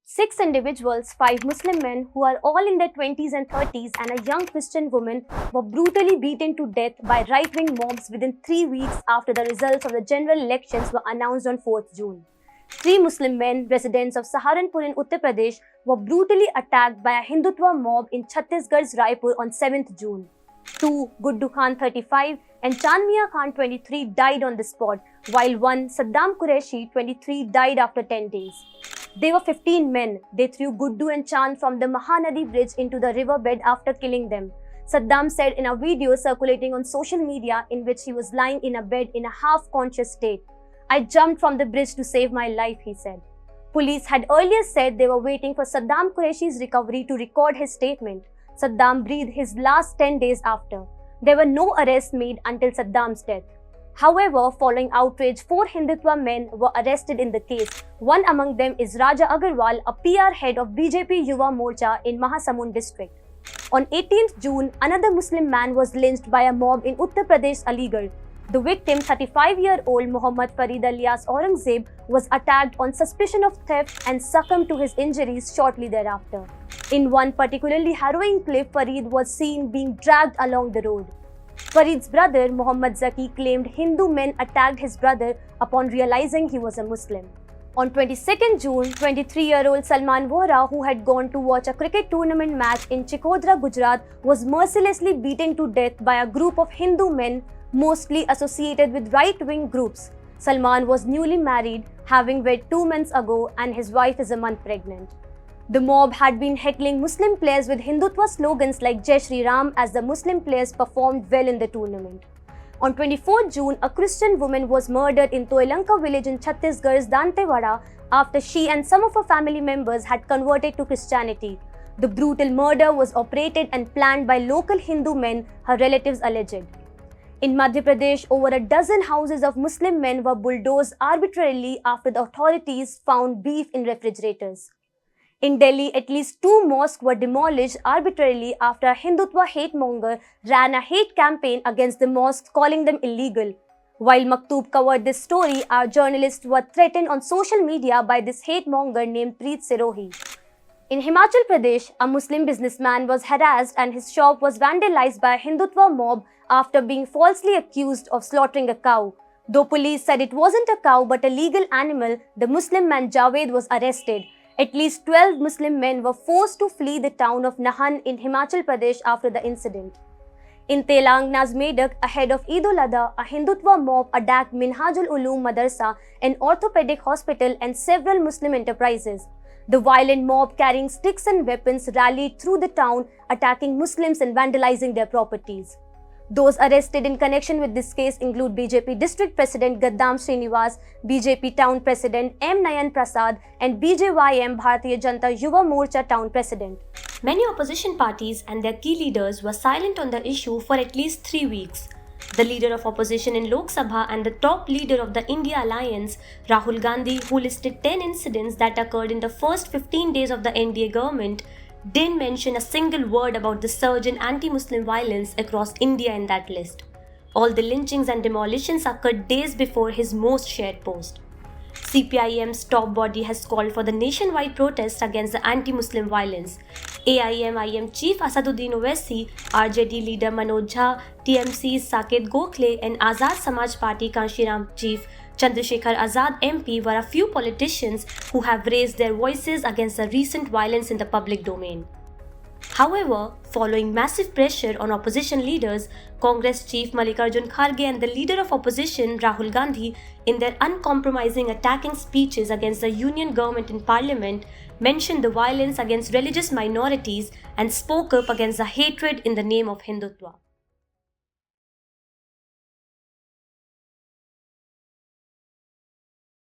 Six individuals, five Muslim men who are all in their 20s and 30s, and a young Christian woman were brutally beaten to death by right-wing mobs within 3 weeks after the results of the general elections were announced on 4th June. Three Muslim men, residents of Saharanpur in Uttar Pradesh, were brutally attacked by a Hindutva mob in Chhattisgarh's Raipur on 7th June. Two, Guddu Khan 35 and Chanmia Khan 23 died on the spot, while one, Saddam Qureshi 23 died after 10 days. They were 15 men. They threw Guddu and Chand from the Mahanadi bridge into the riverbed after killing them. Saddam said in a video circulating on social media in which he was lying in a bed in a half-conscious state. "I jumped from the bridge to save my life," he said. Police had earlier said they were waiting for Saddam Qureshi's recovery to record his statement. Saddam breathed his last 10 days after. There were no arrests made until Saddam's death. However, following outrage, 4 Hindutva men were arrested in the case. One among them is Raja Agarwal, a PR head of BJP Yuva Morcha in Mahasamund district. On 18th June, another Muslim man was lynched by a mob in Uttar Pradesh, Aligarh. The victim, 35-year-old Muhammad Farid alias Aurangzeb, was attacked on suspicion of theft and succumbed to his injuries shortly thereafter. In one particularly harrowing clip, Farid was seen being dragged along the road. Farid's brother, Muhammad Zaki, claimed Hindu men attacked his brother upon realizing he was a Muslim. On 22nd June, 23-year-old Salman Vohra, who had gone to watch a cricket tournament match in Chikodra, Gujarat, was mercilessly beaten to death by a group of Hindu men, mostly associated with right-wing groups. Salman was newly married, having wed 2 months ago, and his wife is a month pregnant. The mob had been heckling Muslim players with Hindutva slogans like Jai Shri Ram as the Muslim players performed well in the tournament. On 24th June, a Christian woman was murdered in Toilanka village in Chhattisgarh's Dantewada after she and some of her family members had converted to Christianity. The brutal murder was operated and planned by local Hindu men, her relatives alleged. In Madhya Pradesh, over a dozen houses of Muslim men were bulldozed arbitrarily after the authorities found beef in refrigerators. In Delhi, at least 2 mosques were demolished arbitrarily after a Hindutva hate-monger ran a hate campaign against the mosques, calling them illegal. While Maktoob covered this story, our journalists were threatened on social media by this hate-monger named Preet Sirohi. In Himachal Pradesh, a Muslim businessman was harassed and his shop was vandalized by a Hindutva mob after being falsely accused of slaughtering a cow. Though police said it wasn't a cow but a legal animal, the Muslim man Javed was arrested. At least 12 Muslim men were forced to flee the town of Nahan in Himachal Pradesh after the incident. In Telangana's Medak, ahead of Eid ul-Adha, a Hindutva mob attacked Minhajul Uloom Madrasa, an orthopedic hospital, and several Muslim enterprises. The violent mob carrying sticks and weapons rallied through the town, attacking Muslims and vandalizing their properties. Those arrested in connection with this case include BJP District President Gaddam Srinivas, BJP Town President M. Nayan Prasad, and BJYM Bharatiya Janata Yuva Morcha Town President. Many opposition parties and their key leaders were silent on the issue for at least 3 weeks. The leader of opposition in Lok Sabha and the top leader of the India Alliance, Rahul Gandhi, who listed 10 incidents that occurred in the first 15 days of the NDA government, didn't mention a single word about the surge in anti-Muslim violence across India in that list. All the lynchings and demolitions occurred days before his most shared post. CPIM's top body has called for the nationwide protest against the anti-Muslim violence. AIM-IM Chief Asaduddin Owaisi, RJD leader Manoj Jha, TMC's Saket Gokhale, and Azad Samaj Party Kanshiram Chief Chandrasekhar Azad MP were a few politicians who have raised their voices against the recent violence in the public domain. However, following massive pressure on opposition leaders, Congress Chief Mallikarjun Kharge and the leader of opposition Rahul Gandhi, in their uncompromising attacking speeches against the union government in parliament, mentioned the violence against religious minorities and spoke up against the hatred in the name of Hindutva.